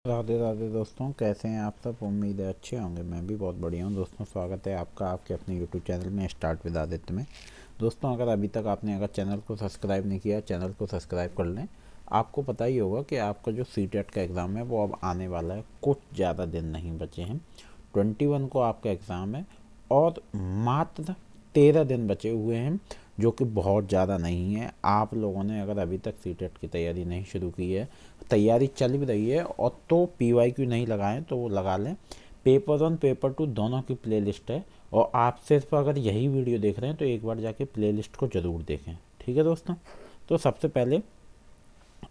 राधे राधे दोस्तों, कैसे हैं आप सब। उम्मीद है अच्छे होंगे। मैं भी बहुत बढ़िया हूं दोस्तों। स्वागत है आपका आपके अपने यूट्यूब चैनल में स्टार्ट विद आदित्य में। दोस्तों, अगर अभी तक आपने चैनल को सब्सक्राइब नहीं किया, चैनल को सब्सक्राइब कर लें। आपको पता ही होगा कि आपका जो सीटेट का एग्ज़ाम है वो अब आने वाला है। कुछ ज़्यादा दिन नहीं बचे हैं। 21 को आपका एग्ज़ाम है और मात्र 13 दिन बचे हुए हैं, जो कि बहुत ज़्यादा नहीं है। आप लोगों ने अगर अभी तक सीटेट की तैयारी नहीं शुरू की है, तैयारी चल भी रही है और तो PYQ नहीं लगाएं तो वो लगा लें। पेपर 1 पेपर 2 दोनों की प्लेलिस्ट है और आप सिर्फ अगर यही वीडियो देख रहे हैं तो एक बार जाके प्लेलिस्ट को ज़रूर देखें। ठीक है दोस्तों। तो सबसे पहले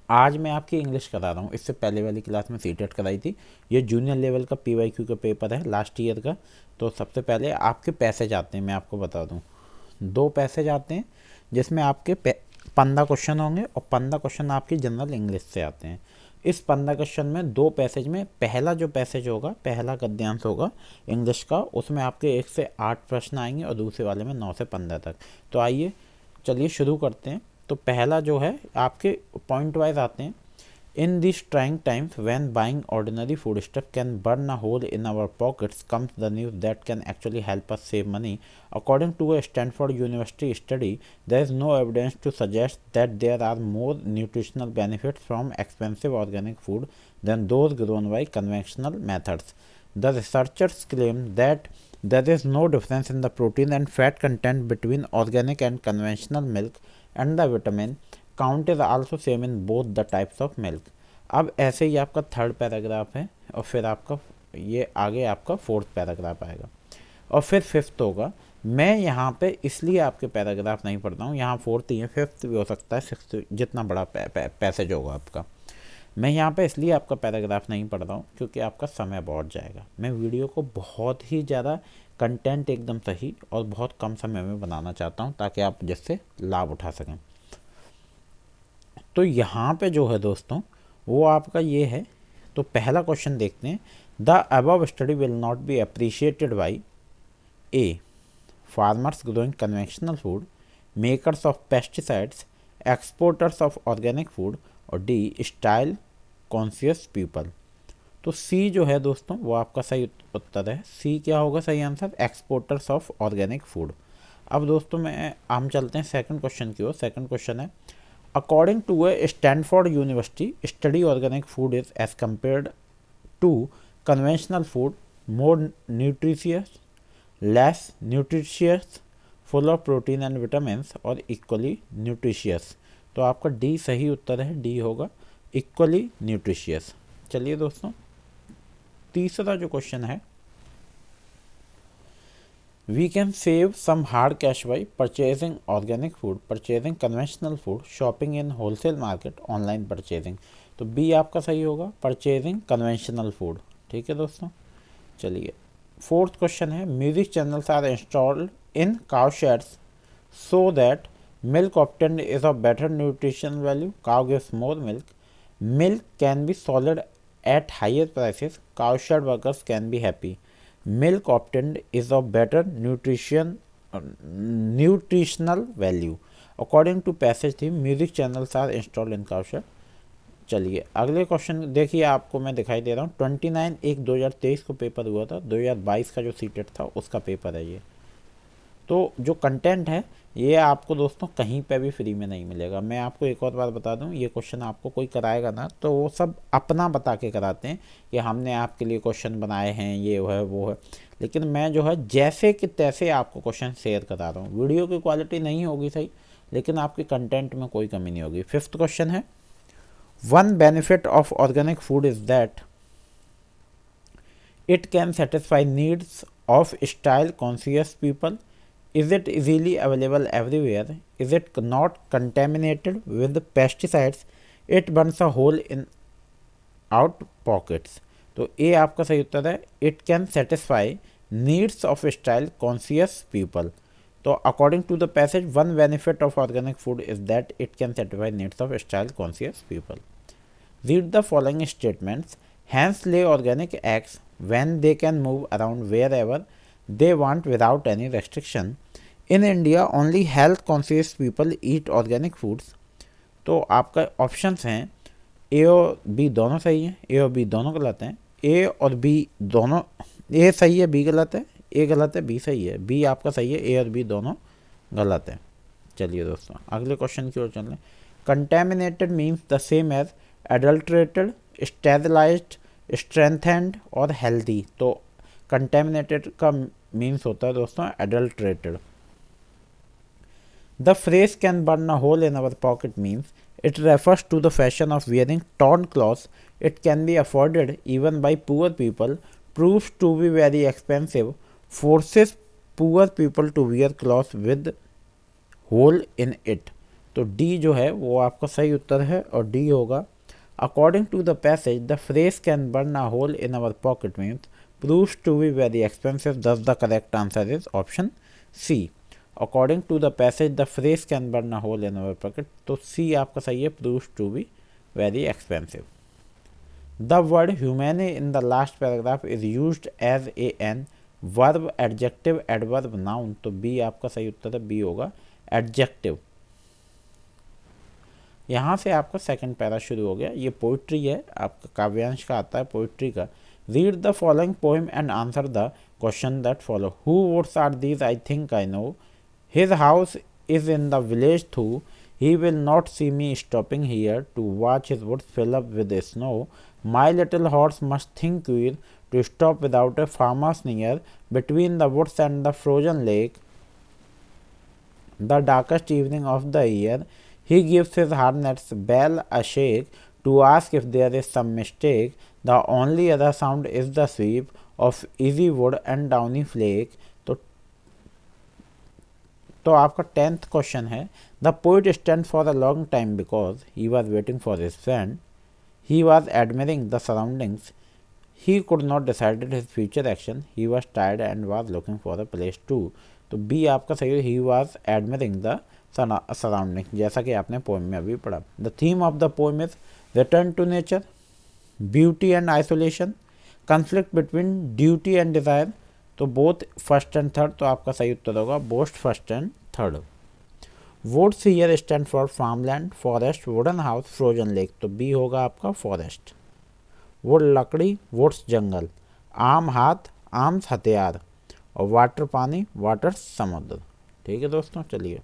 आज मैं आपकी इंग्लिश करा रहा हूँ। इससे पहले वाली क्लास में सीटेट कराई थी। ये जूनियर लेवल का PYQ का पेपर है लास्ट ईयर का। तो सबसे पहले आपके पैसेज आते हैं, मैं आपको बता दूँ। 2 पैसेज आते हैं जिसमें आपके 15 क्वेश्चन होंगे और 15 क्वेश्चन आपकी जनरल इंग्लिश से आते हैं। इस 15 क्वेश्चन में 2 पैसेज में पहला जो पैसेज होगा, पहला गद्यांश होगा इंग्लिश का, उसमें आपके 1 से 8 प्रश्न आएंगे और दूसरे वाले में 9 से 15 तक। तो आइए चलिए शुरू करते हैं। तो पहला जो है आपके पॉइंट वाइज आते हैं। In these trying times when buying ordinary foodstuff can burn a hole in our pockets comes the news that can actually help us save money. According to a Stanford University study, there is no evidence to suggest that there are more nutritional benefits from expensive organic food than those grown by conventional methods. The researchers claim that there is no difference in the protein and fat content between organic and conventional milk, and the vitamin count is also same in both the types of milk. अब ऐसे ही आपका third paragraph है और फिर आपका ये आगे आपका फोर्थ पैराग्राफ आएगा और फिर फिफ्थ होगा। मैं यहाँ पे इसलिए आपके पैराग्राफ नहीं पढ़ता हूँ, यहाँ फोर्थ ही है, फिफ्थ भी हो सकता है, सिक्स्थ, जितना बड़ा पैसेज होगा आपका। मैं यहाँ पे इसलिए आपका पैराग्राफ नहीं पढ़ रहा हूँ क्योंकि आपका समय बहुत जाएगा। मैं वीडियो को बहुत ही ज़्यादा कंटेंट एकदम सही और बहुत कम समय में बनाना चाहता हूँ ताकि आप जिससे लाभ उठा सकें। तो यहाँ पे जो है दोस्तों वो आपका ये है। तो पहला क्वेश्चन देखते हैं। The above study will not be appreciated by A farmers growing conventional food, makers of pesticides, exporters of organic food, और डी स्टाइल कॉन्शियस पीपल। तो सी जो है दोस्तों वो आपका सही उत्तर है। सी क्या होगा सही answer? Exporters of organic food. अब दोस्तों हम चलते हैं सेकंड क्वेश्चन की ओर। सेकंड क्वेश्चन है, according to a Stanford University study, organic food is, as compared to conventional food, more nutritious, less nutritious, full of protein and vitamins, और equally nutritious। तो आपका डी सही उत्तर है। डी होगा equally nutritious. चलिए दोस्तों, तीसरा जो क्वेश्चन है, We can save some hard cash by purchasing organic food, purchasing conventional food, shopping in wholesale market, online purchasing। तो बी आपका सही होगा, परचेजिंग कन्वेंशनल फूड। ठीक है दोस्तों। चलिए फोर्थ क्वेश्चन है, music channels are installed in cow sheds so that milk obtained is of better nutrition value, cow gives more milk, milk can be solid at higher prices, cow shed workers can be happy, milk obtained is of better nutritional value according to passage the music channels are installed in cow shed. चलिए अगले question देखिए, आपको मैं दिखाई दे रहा हूँ 29/1/2023 को paper हुआ था। 2022 का जो सीटेट था उसका पेपर है ये। तो जो कंटेंट है ये आपको दोस्तों कहीं पे भी फ्री में नहीं मिलेगा। मैं आपको एक और बार बता दूं, ये क्वेश्चन आपको कोई कराएगा ना तो वो सब अपना बता के कराते हैं कि हमने आपके लिए क्वेश्चन बनाए हैं, ये है वो है। लेकिन मैं जो है जैसे कि तैसे आपको क्वेश्चन शेयर करा रहा हूँ। वीडियो की क्वालिटी नहीं होगी सही, लेकिन आपके कंटेंट में कोई कमी नहीं होगी। फिफ्थ क्वेश्चन है, one benefit of organic food is that it can satisfy needs of style conscious people, is it easily available everywhere, is it not contaminated with pesticides, it burns a hole in out pockets। तो ए आपका सही उत्तर है, it can satisfy needs of style conscious people. तो according to the passage, one benefit of organic food is that it can satisfy needs of style conscious people. Read the following statements, hence lay organic eggs when they can move around wherever they want without any restriction। In India only health conscious people eat organic foods। तो आपका options हैं ए और B दोनों सही हैं, ए और B दोनों गलत हैं, ए और बी दोनों, ए सही है बी गलत है, ए गलत है बी सही है, बी आपका सही है, ए और बी दोनों गलत है। चलिए दोस्तों अगले क्वेश्चन की ओर चल रहे हैं। Contaminated means the same as adulterated, sterilised, strengthened और हेल्दी। तो कंटेमिनेटेड का मीन्स होता है दोस्तों adulterated. The phrase can burn a hole in our pocket means it refers to the fashion of wearing torn clothes. It can be afforded even by poor people, proves to be very expensive, forces poor people to wear clothes with hole in it. तो D जो है वो आपका सही उत्तर है और D होगा। According to the passage, the phrase can burn a hole in our pocket means proves to be very expensive. Thus the correct answer is option C. According to the passage, the phrase can burn a hole in our pocket. तो C आपका सही है, proves to be very expensive. The word humane in the last paragraph is used as an verb, adjective, adverb, noun. तो B आपका सही उत्तर है, B होगा adjective. यहाँ से आपका सेकंड पैरा शुरू हो गया। ये पोइट्री है, आपका काव्यांश का आता है पोइट्री का। Read the following poem and answer the question that follow. Who woods are these I think I know, his house is in the village through, he will not see me stopping here to watch his woods fill up with snow. My little horse must think queer to stop without a farmer's near, between the woods and the frozen lake, the darkest evening of the year. He gives his harnet's bell a shake to ask if there is some mistake. The only other sound is the sweep of easy wood and downy flake. तो आपका 10th question है। The poet stand for a long time because he was waiting for his friend, he was admiring the surroundings, he could not decided his future action, he was tired and was looking for a place to. तो B आपका सही है, he was admiring the surrounding, जैसा कि आपने poem में अभी पढ़ा। The theme of the poem is return to nature, beauty and isolation, conflict between duty and desire. तो बोथ फर्स्ट एंड थर्ड, तो आपका सही उत्तर होगा both first and third. Woods here stand for farmland, forest, wooden house, frozen lake. तो B होगा आपका forest. Wood लकड़ी, वुड्स जंगल, आम हाथ, आर्म्स हथियार, और वाटर पानी, वाटर समुद्र। ठीक है दोस्तों, चलिए।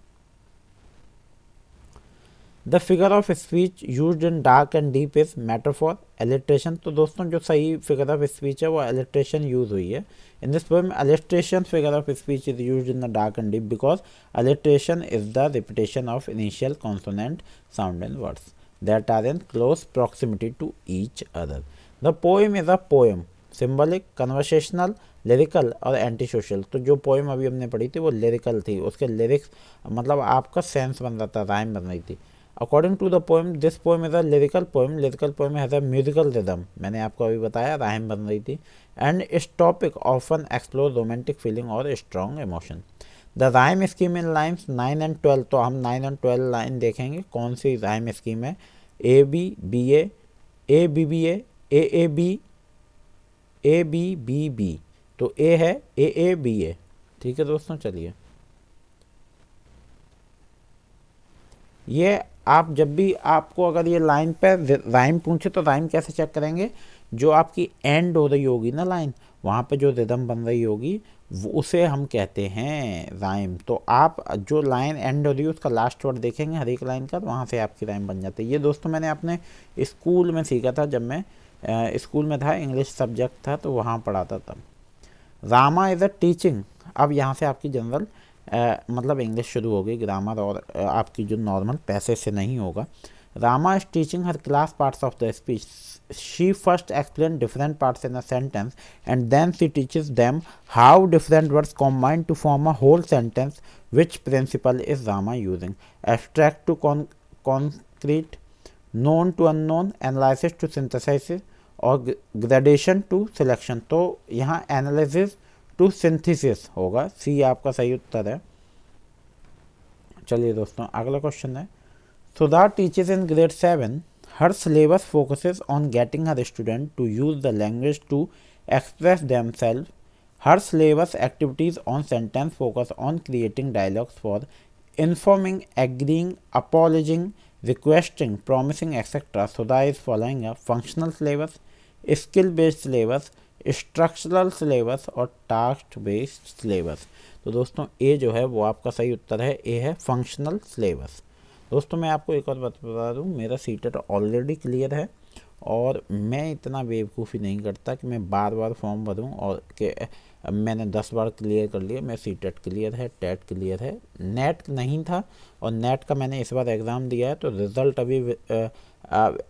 The figure of speech used in dark and deep is metaphor, alliteration. तो दोस्तों जो सही फिगर ऑफ स्पीच है वो एलिट्रेशन यूज हुई है। In this poem alliteration figure of speech is used in the dark and deep because alliteration is the repetition of initial consonant sound in words that are in close proximity to each other. The poem is a poem, symbolic, conversational, lyrical और anti social. तो जो poem अभी हमने पढ़ी थी वो lyrical थी, उसके लिरिक्स मतलब आपका सेंस बन रहा था, राइम बन रही थी। According to the poem, this poem is a lyrical poem. Lyrical poem has a musical rhythm. मैंने आपको अभी बताया राइम बन रही थी। And its topic often explore romantic feeling और strong emotion. The rhyme scheme in lines 9 and 12. तो हम 9 and 12 लाइन देखेंगे कौन सी राइम स्कीम है। A B B A, A B B A, A A B, A B B B। तो A है A A B A। ठीक है दोस्तों, चलिए। ये आप जब भी आपको अगर ये लाइन पे राइम पूछे तो राइम कैसे चेक करेंगे, जो आपकी एंड हो रही होगी ना लाइन, वहाँ पे जो रिदम बन रही होगी वो उसे हम कहते हैं राइम। तो आप जो लाइन एंड हो रही है उसका लास्ट वर्ड देखेंगे हर एक लाइन का, तो वहाँ से आपकी राइम बन जाती है। ये दोस्तों मैंने अपने स्कूल में सीखा था, जब मैं स्कूल में था, इंग्लिश सब्जेक्ट था तो वहाँ पढ़ा था तब। Rama is a teaching. अब यहाँ से आपकी जनरल मतलब इंग्लिश शुरू होगी, ग्रामर और आपकी जो नॉर्मल पैसे से नहीं होगा। Rama is teaching her class parts of the speech. She first explain different parts in a sentence and then she teaches them how different words combine to form a whole sentence, which principle is Rama using. Abstract to concrete, known to unknown, analysis to synthesis और gradation to selection. तो यहाँ analysis to synthesis होगा, सी आपका सही उत्तर है। चलिए दोस्तों, अगला क्वेश्चन है। Sudha teaches in grade 7, her syllabus focuses on getting her student to use the language to express themself. Her syllabus activities on sentence focus on creating dialogues for informing, agreeing, apologizing, requesting, promising, etc. Sudha is following a functional syllabus, skill based syllabus, structural syllabus और task based syllabus. तो दोस्तों ए जो है वो आपका सही उत्तर है, ए है फंक्शनल सिलेबस। दोस्तों मैं आपको एक और बात बता दूं, मेरा सीटेट ऑलरेडी क्लियर है और मैं इतना बेवकूफ़ी नहीं करता कि मैं बार बार फॉर्म भरूं और कि मैंने 10 बार क्लियर कर लिया। मैं सीटेट क्लियर है, टेट क्लियर है, नेट नहीं था और नेट का मैंने इस बार एग्ज़ाम दिया है तो रिज़ल्ट अभी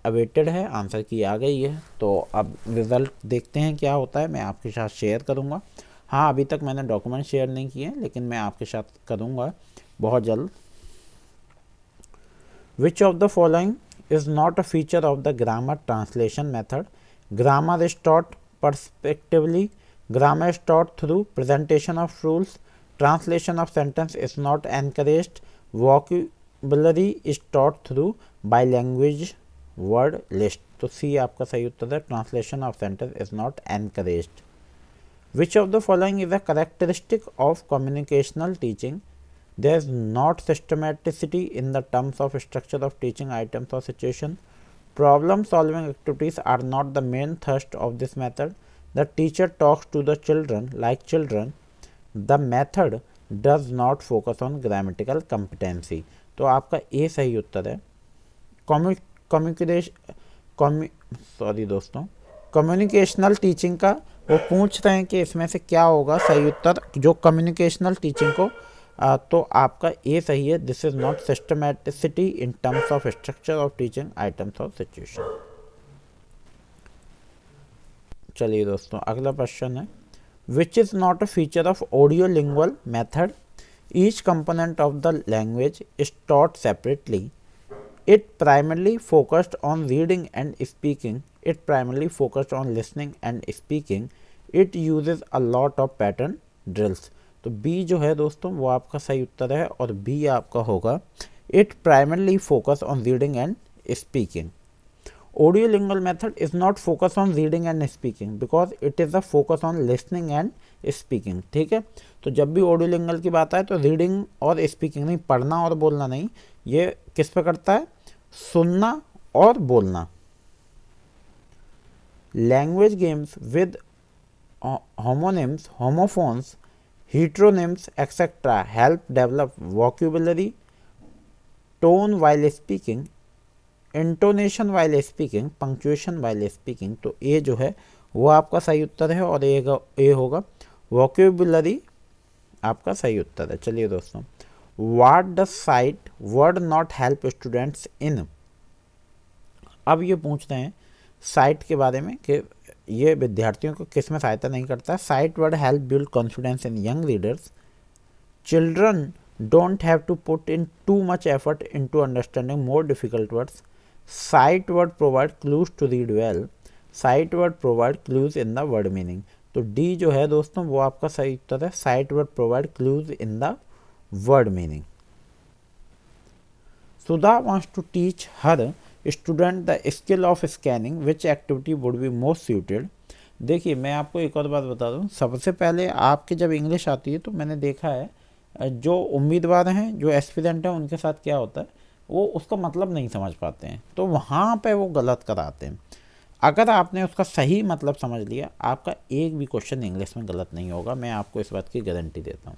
अवेटेड है, आंसर की आ गई है। तो अब रिज़ल्ट देखते हैं क्या होता है, मैं आपके साथ शेयर करूँगा। हाँ, अभी तक मैंने डॉक्यूमेंट शेयर नहीं किए लेकिन मैं आपके साथ करूँगा बहुत जल्द। Which of the following is not a feature of the grammar translation method? Grammar is taught perspectively. Grammar is taught through presentation of rules. Translation of sentence is not encouraged. Vocabulary is taught through bilanguage word list. तो सी आपका सही उत्तर है, translation of sentence is not encouraged. Which of the following is a characteristic of communicational teaching? There is not systematicity in the terms of structure of teaching items or situation. Problem solving activities are not the main thrust of this method. The teacher talks to the children like children. The method does not focus on grammatical competency. तो आपका A सही उत्तर है। Communicational teaching का वो पूछ रहे हैं कि इसमें से क्या होगा सही उत्तर जो कम्युनिकेशनल टीचिंग को तो आपका ए सही है। This is not systematicity in terms of structure of teaching items और सिचुएशन। चलिए दोस्तों अगला क्वेश्चन है, which is not a feature of audio lingual method? Each component of the language is taught separately. It primarily focused on reading and speaking. It primarily focused on listening and speaking. It uses a lot of pattern drills. तो B जो है दोस्तों वो आपका सही उत्तर है और बी आपका होगा, it primarily focus on reading and speaking. Audio lingual method is not focus on reading and speaking because it is a focus on listening and speaking. ठीक है, तो जब भी ऑडियो लिंगुअल की बात आए तो रीडिंग और स्पीकिंग नहीं, पढ़ना और बोलना नहीं, ये किस पे करता है, सुनना और बोलना. Language games with homonyms, homophones, heteronyms etc. help develop vocabulary, tone while speaking, intonation while speaking, punctuation while speaking. तो ए जो है वो आपका सही उत्तर है और ए होगा vocabulary आपका सही उत्तर है. चलिए दोस्तों, what does sight word not help students in? अब ये पूछ रहे हैं साइट के बारे में कि ये विद्यार्थियों को किस में सहायता नहीं करता. Sight word help build confidence in young readers. Children don't have to put in too much effort in to understanding more difficult words. Sight word provide clues to read well. Sight word provide clues in the word meaning. तो D जो है दोस्तों वो आपका सही उत्तर है, sight word provide clues in the word meaning. Sudha wants to teach her student the skill of scanning. Which activity would be most suited? देखिए मैं आपको एक और बात बता दूं, सबसे पहले आपके जब इंग्लिश आती है तो मैंने देखा है जो उम्मीदवार हैं, जो एस्पिरेंट हैं, उनके साथ क्या होता है, वो उसका मतलब नहीं समझ पाते हैं तो वहाँ पे वो गलत कराते हैं. अगर आपने उसका सही मतलब समझ लिया, आपका एक भी क्वेश्चन इंग्लिश में गलत नहीं होगा, मैं आपको इस बात की गारंटी देता हूँ.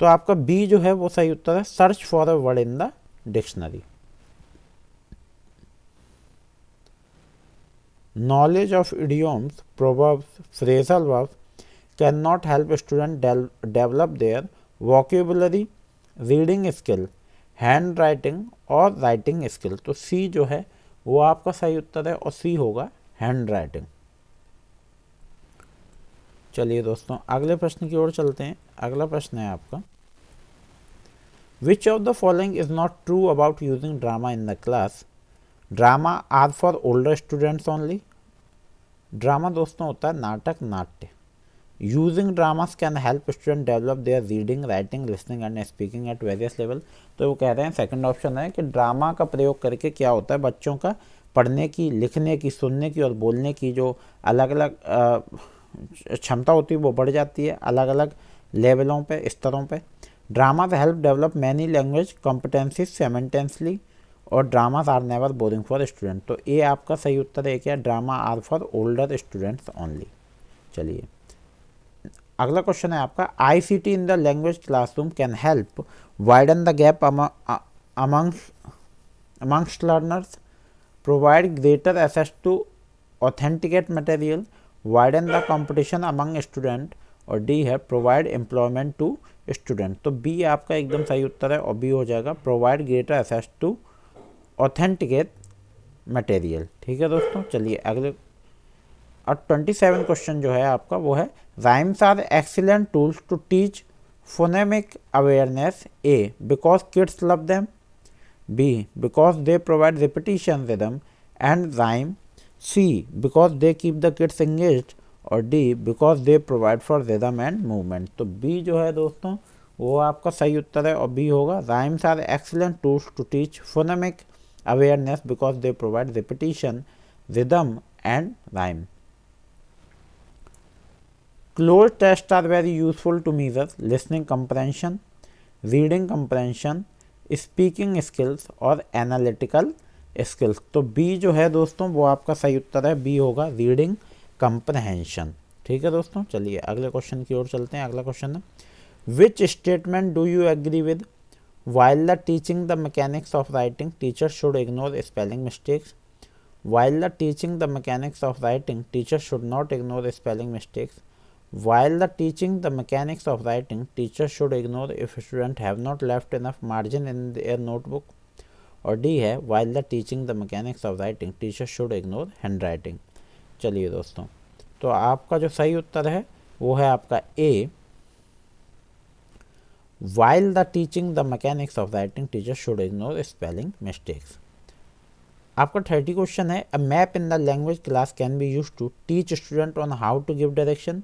तो आपका बी जो है वो सही उत्तर है, search for a word in the dictionary. Knowledge of idioms, proverbs, phrasal verbs cannot help students develop their vocabulary, reading skill, handwriting और writing skill. तो सी जो है वो आपका सही उत्तर है और सी होगा handwriting. चलिए दोस्तों अगले प्रश्न की ओर चलते हैं. अगला प्रश्न है आपका, Which of the following is not true about using drama in the class? Drama are for older students only. Drama दोस्तों होता है नाटक, नाट्य. Using dramas can help student develop their reading, writing, listening and speaking at various level. तो वो कह रहे हैं सेकंड ऑप्शन है कि ड्रामा का प्रयोग करके क्या होता है, बच्चों का पढ़ने की, लिखने की, सुनने की और बोलने की जो अलग अलग क्षमता होती है वो बढ़ जाती है अलग अलग लेवलों पे, स्तरों पे. Dramas help develop many language competencies simultaneously, और dramas are never boring for student. तो ये आपका सही उत्तर है क्या, drama are for older students only. चलिए अगला क्वेश्चन है आपका, ICT in the language classroom can help widen the gap amongst learners, provide greater access to authenticate material, widen the competition among student, और डी है provide employment to student. तो B आपका एकदम सही उत्तर है और बी हो जाएगा provide greater access to authenticate material. ठीक है दोस्तों, चलिए अगले। और 27 क्वेश्चन जो है आपका वो है, rhymes are excellent tools to teach phonemic awareness, A because kids love them, B because they provide repetition rhythm and rhyme, C because they keep the kids engaged, और D because they provide for rhythm and movement। तो B जो है दोस्तों वो आपका सही उत्तर है और B होगा, rhymes are excellent tools to teach phonemic awareness because they provide repetition rhythm and rhyme। Closed tests are very useful to measure listening comprehension, reading comprehension, speaking skills और एनालिटिकल स्किल्स। तो B जो है दोस्तों वो आपका सही उत्तर है, बी होगा रीडिंग कंप्रहेंशन। ठीक है दोस्तों, चलिए अगले क्वेश्चन की ओर चलते हैं। अगला क्वेश्चन है, which statement do you agree with, while the teaching the mechanics of writing teacher should ignore spelling mistakes, while the teaching the mechanics of writing teacher should not ignore spelling mistakes, while the teaching the mechanics of writing teachers should ignore if students have not left enough margin in their notebook, और D है while the teaching the mechanics of writing teachers should ignore handwriting। चलिए दोस्तों, तो आपका जो सही उत्तर है वो है आपका ए, while the teaching the mechanics of writing teachers should ignore spelling mistakes। आपका 30 क्वेश्चन है, a map in the language class can be use to teach student on how to give direction,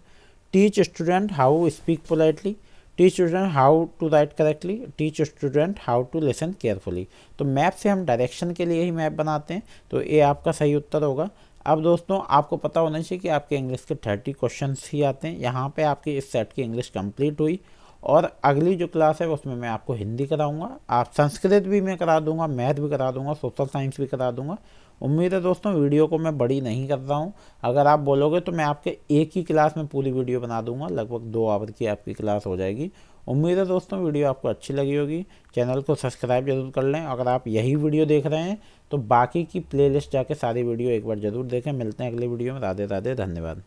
teach student how to speak politely, teach student how to write correctly, teach student how to listen carefully। तो map से हम direction के लिए ही map बनाते हैं, तो ये आपका सही उत्तर होगा। अब दोस्तों आपको पता होना चाहिए कि आपके इंग्लिश के 30 क्वेश्चंस ही आते हैं। यहाँ पे आपकी इस सेट की इंग्लिश कंप्लीट हुई और अगली जो क्लास है उसमें मैं आपको हिंदी कराऊंगा, आप संस्कृत भी मैं करा दूंगा, मैथ भी करा दूंगा, सोशल साइंस भी करा दूंगा। उम्मीद है दोस्तों वीडियो को मैं बड़ी नहीं कर रहा हूँ, अगर आप बोलोगे तो मैं आपके एक ही क्लास में पूरी वीडियो बना दूंगा, लगभग 2 आवर की आपकी क्लास हो जाएगी। उम्मीद है दोस्तों वीडियो आपको अच्छी लगी होगी, चैनल को सब्सक्राइब जरूर कर लें। अगर आप यही वीडियो देख रहे हैं तो बाकी की प्लेलिस्ट जाके सारी वीडियो एक बार ज़रूर देखें। मिलते हैं अगली वीडियो में, राधे राधे, धन्यवाद।